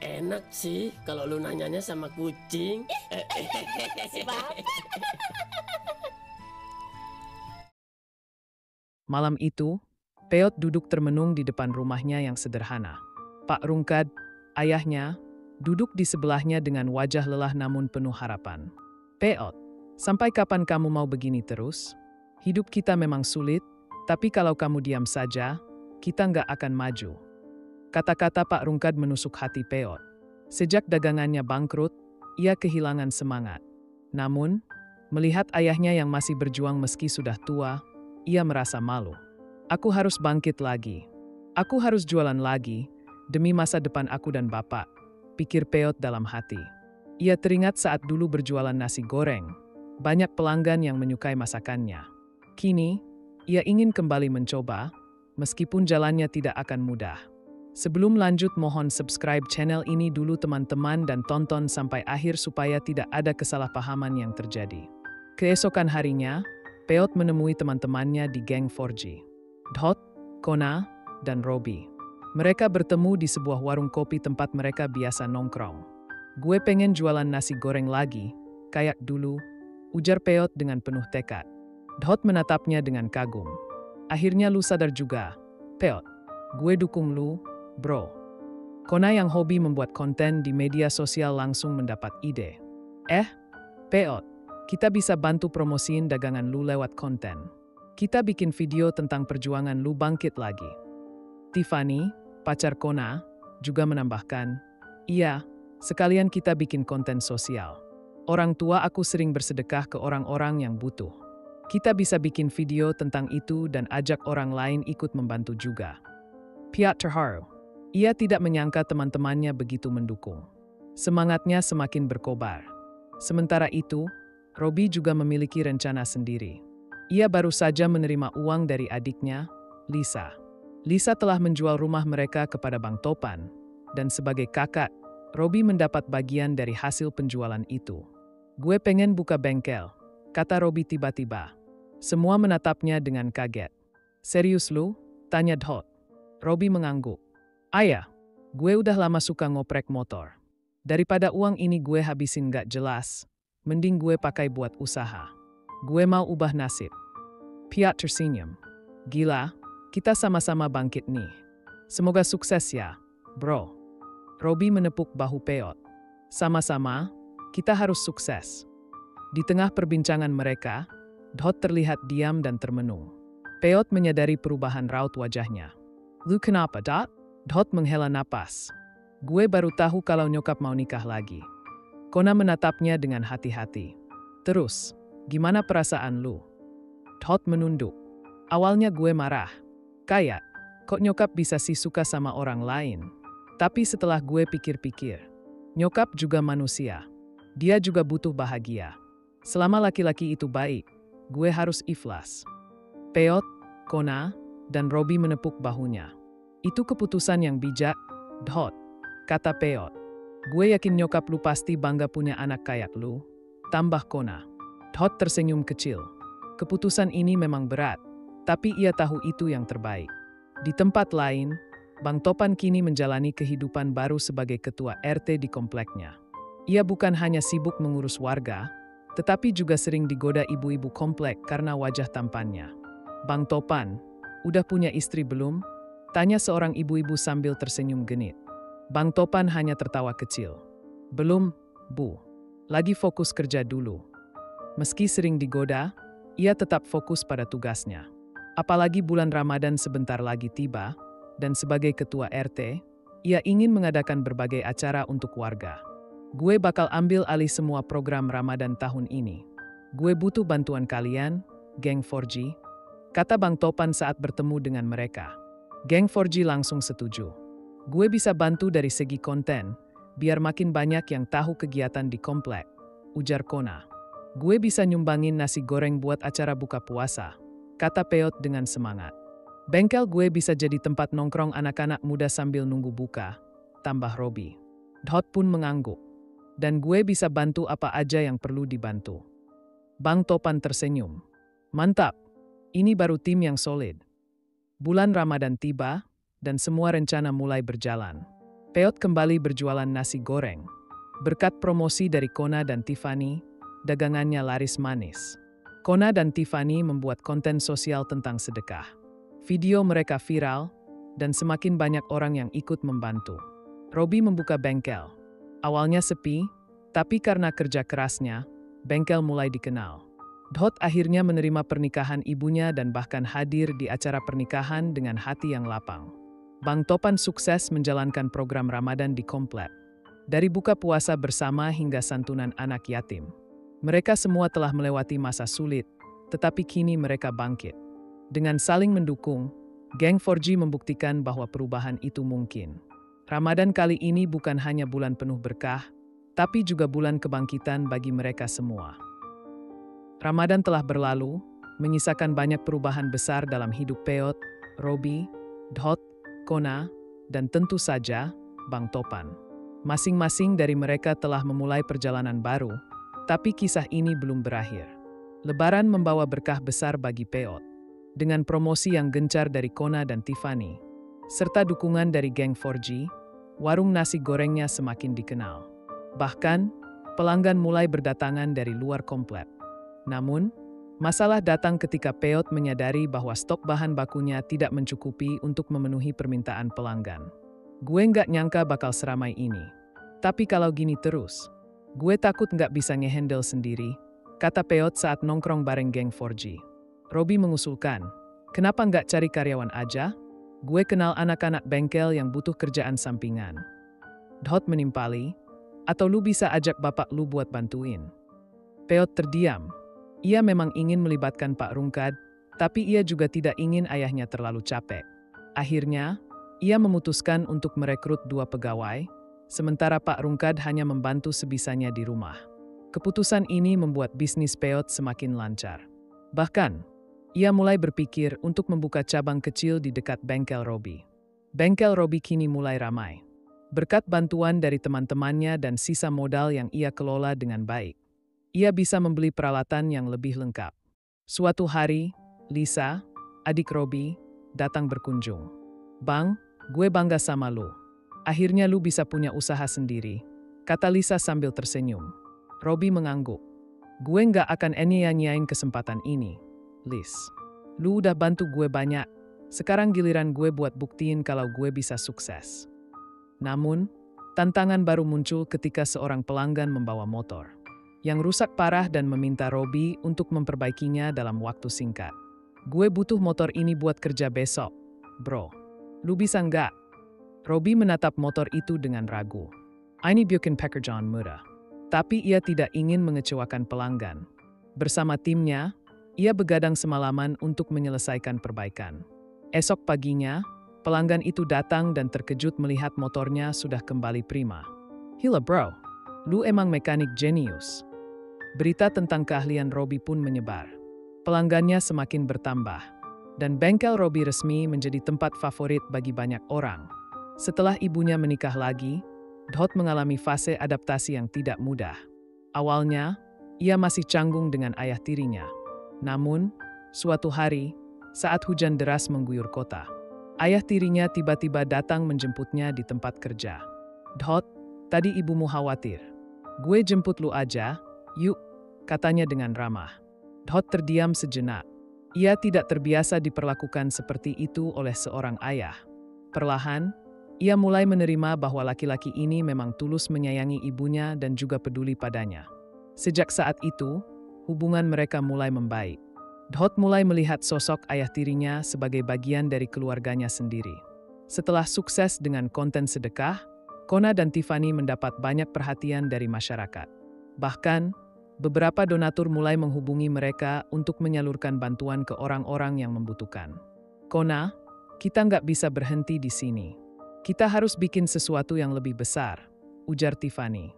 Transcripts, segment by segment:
Enak sih kalau lu nanyanya sama kucing. Si Bapak. Malam itu, Peot duduk termenung di depan rumahnya yang sederhana. Pak Rungkad, ayahnya, duduk di sebelahnya dengan wajah lelah namun penuh harapan. Peot, sampai kapan kamu mau begini terus? Hidup kita memang sulit, tapi kalau kamu diam saja, kita nggak akan maju. Kata-kata Pak Rungkad menusuk hati Peot. Sejak dagangannya bangkrut, ia kehilangan semangat. Namun, melihat ayahnya yang masih berjuang meski sudah tua, ia merasa malu. Aku harus bangkit lagi. Aku harus jualan lagi, demi masa depan aku dan bapak, pikir Peot dalam hati. Ia teringat saat dulu berjualan nasi goreng. Banyak pelanggan yang menyukai masakannya. Kini, ia ingin kembali mencoba, meskipun jalannya tidak akan mudah. Sebelum lanjut, mohon subscribe channel ini dulu teman-teman dan tonton sampai akhir supaya tidak ada kesalahpahaman yang terjadi. Keesokan harinya, Peot menemui teman-temannya di geng 4G. Dhot, Kona, dan Robi. Mereka bertemu di sebuah warung kopi tempat mereka biasa nongkrong. Gue pengen jualan nasi goreng lagi, kayak dulu, ujar Peot dengan penuh tekad. Dhot menatapnya dengan kagum. Akhirnya lu sadar juga, Peot. Gue dukung lu, bro. Kona yang hobi membuat konten di media sosial langsung mendapat ide. Peot, kita bisa bantu promosiin dagangan lu lewat konten. Kita bikin video tentang perjuangan lu bangkit lagi. Tiffany, pacar Kona, juga menambahkan, iya, sekalian kita bikin konten sosial. Orang tua aku sering bersedekah ke orang-orang yang butuh. Kita bisa bikin video tentang itu dan ajak orang lain ikut membantu juga. Piot terharu. Ia tidak menyangka teman-temannya begitu mendukung. Semangatnya semakin berkobar. Sementara itu, Robi juga memiliki rencana sendiri. Ia baru saja menerima uang dari adiknya, Lisa. Lisa telah menjual rumah mereka kepada Bang Topan, dan sebagai kakak, Robi mendapat bagian dari hasil penjualan itu. Gue pengen buka bengkel, kata Robi tiba-tiba. Semua menatapnya dengan kaget. Serius lu? Tanya Dhot. Robi mengangguk. Ayah, gue udah lama suka ngoprek motor. Daripada uang ini gue habisin gak jelas, mending gue pakai buat usaha. Gue mau ubah nasib. Piot tersenyum. Gila, kita sama-sama bangkit nih. Semoga sukses ya, bro. Robi menepuk bahu Peot. Sama-sama, kita harus sukses. Di tengah perbincangan mereka, Dhot terlihat diam dan termenung. Peot menyadari perubahan raut wajahnya. Lu kenapa, Dot? Dhot menghela napas. Gue baru tahu kalau nyokap mau nikah lagi. Kona menatapnya dengan hati-hati. Terus, gimana perasaan lu? Dhot menunduk. Awalnya gue marah. Kayak, kok nyokap bisa sih suka sama orang lain? Tapi setelah gue pikir-pikir, nyokap juga manusia. Dia juga butuh bahagia. Selama laki-laki itu baik, gue harus ikhlas. Peot, Kona, dan Robi menepuk bahunya. Itu keputusan yang bijak, Dhot, kata Peot. Gue yakin nyokap lu pasti bangga punya anak kayak lu, tambah Kona. Dhot tersenyum kecil. Keputusan ini memang berat, tapi ia tahu itu yang terbaik. Di tempat lain, Bang Topan kini menjalani kehidupan baru sebagai ketua RT di kompleknya. Ia bukan hanya sibuk mengurus warga, tetapi juga sering digoda ibu-ibu komplek karena wajah tampannya. Bang Topan, udah punya istri belum? Tanya seorang ibu-ibu sambil tersenyum genit. Bang Topan hanya tertawa kecil. Belum, Bu. Lagi fokus kerja dulu. Meski sering digoda, ia tetap fokus pada tugasnya. Apalagi bulan Ramadan sebentar lagi tiba, dan sebagai ketua RT, ia ingin mengadakan berbagai acara untuk warga. Gue bakal ambil alih semua program Ramadan tahun ini. Gue butuh bantuan kalian, geng 4G, kata Bang Topan saat bertemu dengan mereka. Geng 4G langsung setuju. Gue bisa bantu dari segi konten, biar makin banyak yang tahu kegiatan di komplek, ujar Kona. Gue bisa nyumbangin nasi goreng buat acara buka puasa, kata Peot dengan semangat. Bengkel gue bisa jadi tempat nongkrong anak-anak muda sambil nunggu buka, tambah Robi. Dhot pun mengangguk. Dan gue bisa bantu apa aja yang perlu dibantu. Bang Topan tersenyum. Mantap, ini baru tim yang solid. Bulan Ramadan tiba, dan semua rencana mulai berjalan. Peot kembali berjualan nasi goreng. Berkat promosi dari Kona dan Tiffany, dagangannya laris manis. Kona dan Tiffany membuat konten sosial tentang sedekah. Video mereka viral, dan semakin banyak orang yang ikut membantu. Robbie membuka bengkel. Awalnya sepi, tapi karena kerja kerasnya, bengkel mulai dikenal. Dot akhirnya menerima pernikahan ibunya dan bahkan hadir di acara pernikahan dengan hati yang lapang. Bang Topan sukses menjalankan program Ramadan di komplek. Dari buka puasa bersama hingga santunan anak yatim. Mereka semua telah melewati masa sulit, tetapi kini mereka bangkit. Dengan saling mendukung, geng 4G membuktikan bahwa perubahan itu mungkin. Ramadan kali ini bukan hanya bulan penuh berkah, tapi juga bulan kebangkitan bagi mereka semua. Ramadan telah berlalu, menyisakan banyak perubahan besar dalam hidup Peot, Robbie, Dot, Kona, dan tentu saja Bang Topan. Masing-masing dari mereka telah memulai perjalanan baru, tapi kisah ini belum berakhir. Lebaran membawa berkah besar bagi Peot. Dengan promosi yang gencar dari Kona dan Tiffany, serta dukungan dari geng 4G, warung nasi gorengnya semakin dikenal. Bahkan, pelanggan mulai berdatangan dari luar komplek. Namun, masalah datang ketika Peot menyadari bahwa stok bahan bakunya tidak mencukupi untuk memenuhi permintaan pelanggan. Gue nggak nyangka bakal seramai ini. Tapi kalau gini terus, gue takut nggak bisa ngehandle sendiri, kata Peot saat nongkrong bareng geng 4G. Robbie mengusulkan, kenapa nggak cari karyawan aja? Gue kenal anak-anak bengkel yang butuh kerjaan sampingan. Dot menimpali, atau lu bisa ajak bapak lu buat bantuin. Peot terdiam. Ia memang ingin melibatkan Pak Rungkad, tapi ia juga tidak ingin ayahnya terlalu capek. Akhirnya, ia memutuskan untuk merekrut 2 pegawai, sementara Pak Rungkad hanya membantu sebisanya di rumah. Keputusan ini membuat bisnis Peot semakin lancar. Bahkan, ia mulai berpikir untuk membuka cabang kecil di dekat bengkel Robbie. Bengkel Robbie kini mulai ramai. Berkat bantuan dari teman-temannya dan sisa modal yang ia kelola dengan baik, ia bisa membeli peralatan yang lebih lengkap. Suatu hari, Lisa, adik Robbie, datang berkunjung. Bang, gue bangga sama lu. Akhirnya lu bisa punya usaha sendiri, kata Lisa sambil tersenyum. Robbie mengangguk. Gue nggak akan nyanyain kesempatan ini, Liz. Lu udah bantu gue banyak, sekarang giliran gue buat buktiin kalau gue bisa sukses. Namun, tantangan baru muncul ketika seorang pelanggan membawa motor yang rusak parah dan meminta Robbie untuk memperbaikinya dalam waktu singkat. Gue butuh motor ini buat kerja besok, bro. Lu bisa nggak? Robbie menatap motor itu dengan ragu. Ini bukan pekerjaan mudah. Tapi ia tidak ingin mengecewakan pelanggan. Bersama timnya, ia begadang semalaman untuk menyelesaikan perbaikan. Esok paginya, pelanggan itu datang dan terkejut melihat motornya sudah kembali prima. Gila bro, lu emang mekanik jenius. Berita tentang keahlian Robbie pun menyebar. Pelanggannya semakin bertambah, dan bengkel Robbie resmi menjadi tempat favorit bagi banyak orang. Setelah ibunya menikah lagi, Dot mengalami fase adaptasi yang tidak mudah. Awalnya, ia masih canggung dengan ayah tirinya. Namun, suatu hari, saat hujan deras mengguyur kota, ayah tirinya tiba-tiba datang menjemputnya di tempat kerja. Dot, tadi ibumu khawatir. Gue jemput lu aja, yuk, katanya dengan ramah. Dot terdiam sejenak. Ia tidak terbiasa diperlakukan seperti itu oleh seorang ayah. Perlahan, ia mulai menerima bahwa laki-laki ini memang tulus menyayangi ibunya dan juga peduli padanya. Sejak saat itu, hubungan mereka mulai membaik. Dot mulai melihat sosok ayah tirinya sebagai bagian dari keluarganya sendiri. Setelah sukses dengan konten sedekah, Kona dan Tiffany mendapat banyak perhatian dari masyarakat. Bahkan, beberapa donatur mulai menghubungi mereka untuk menyalurkan bantuan ke orang-orang yang membutuhkan. Kona, kita nggak bisa berhenti di sini. Kita harus bikin sesuatu yang lebih besar, ujar Tiffany.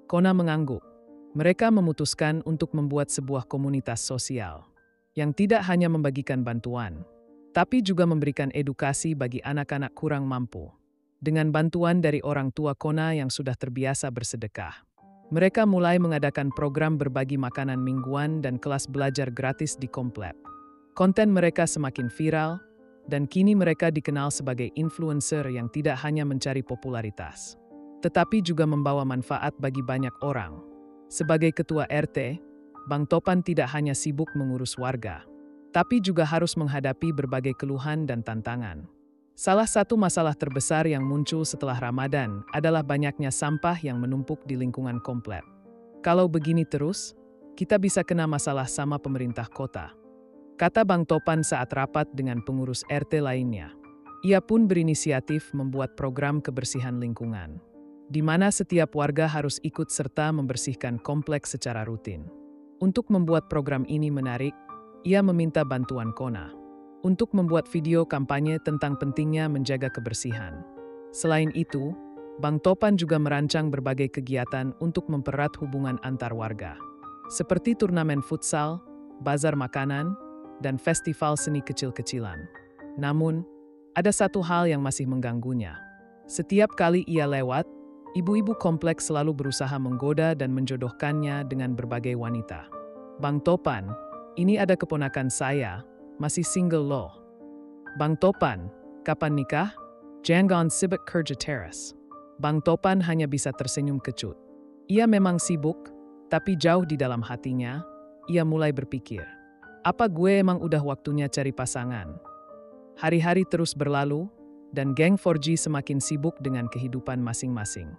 Kona mengangguk. Mereka memutuskan untuk membuat sebuah komunitas sosial yang tidak hanya membagikan bantuan, tapi juga memberikan edukasi bagi anak-anak kurang mampu. Dengan bantuan dari orang tua Kona yang sudah terbiasa bersedekah, mereka mulai mengadakan program berbagi makanan mingguan dan kelas belajar gratis di komplek. Konten mereka semakin viral, dan kini mereka dikenal sebagai influencer yang tidak hanya mencari popularitas, tetapi juga membawa manfaat bagi banyak orang. Sebagai ketua RT, Bang Topan tidak hanya sibuk mengurus warga, tapi juga harus menghadapi berbagai keluhan dan tantangan. Salah satu masalah terbesar yang muncul setelah Ramadan adalah banyaknya sampah yang menumpuk di lingkungan komplek. Kalau begini terus, kita bisa kena masalah sama pemerintah kota, kata Bang Topan saat rapat dengan pengurus RT lainnya. Ia pun berinisiatif membuat program kebersihan lingkungan, di mana setiap warga harus ikut serta membersihkan kompleks secara rutin. Untuk membuat program ini menarik, ia meminta bantuan Kona untuk membuat video kampanye tentang pentingnya menjaga kebersihan. Selain itu, Bang Topan juga merancang berbagai kegiatan untuk mempererat hubungan antar warga, seperti turnamen futsal, bazar makanan, dan festival seni kecil-kecilan. Namun, ada satu hal yang masih mengganggunya. Setiap kali ia lewat, ibu-ibu kompleks selalu berusaha menggoda dan menjodohkannya dengan berbagai wanita. Bang Topan, ini ada keponakan saya, masih single loh. Bang Topan, kapan nikah? Jangan sibuk kerja teras. Bang Topan hanya bisa tersenyum kecut. Ia memang sibuk, tapi jauh di dalam hatinya, ia mulai berpikir, apa gue emang udah waktunya cari pasangan? Hari-hari terus berlalu, dan geng 4G semakin sibuk dengan kehidupan masing-masing.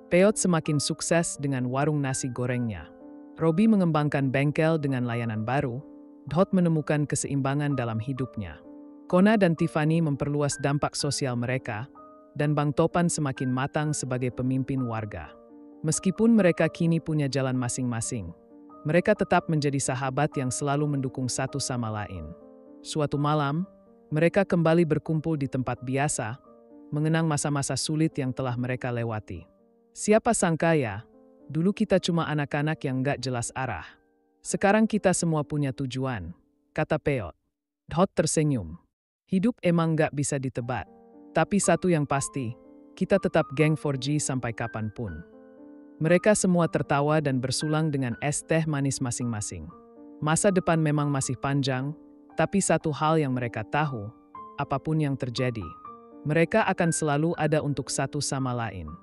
Peot semakin sukses dengan warung nasi gorengnya. Robi mengembangkan bengkel dengan layanan baru. Dot menemukan keseimbangan dalam hidupnya. Kona dan Tiffany memperluas dampak sosial mereka, dan Bang Topan semakin matang sebagai pemimpin warga. Meskipun mereka kini punya jalan masing-masing, mereka tetap menjadi sahabat yang selalu mendukung satu sama lain. Suatu malam, mereka kembali berkumpul di tempat biasa, mengenang masa-masa sulit yang telah mereka lewati. Siapa sangka ya, dulu kita cuma anak-anak yang gak jelas arah. Sekarang kita semua punya tujuan, kata Peot. Dot tersenyum. Hidup emang gak bisa ditebak. Tapi satu yang pasti, kita tetap geng 4G sampai kapanpun. Mereka semua tertawa dan bersulang dengan es teh manis masing-masing. Masa depan memang masih panjang, tapi satu hal yang mereka tahu, apapun yang terjadi, mereka akan selalu ada untuk satu sama lain.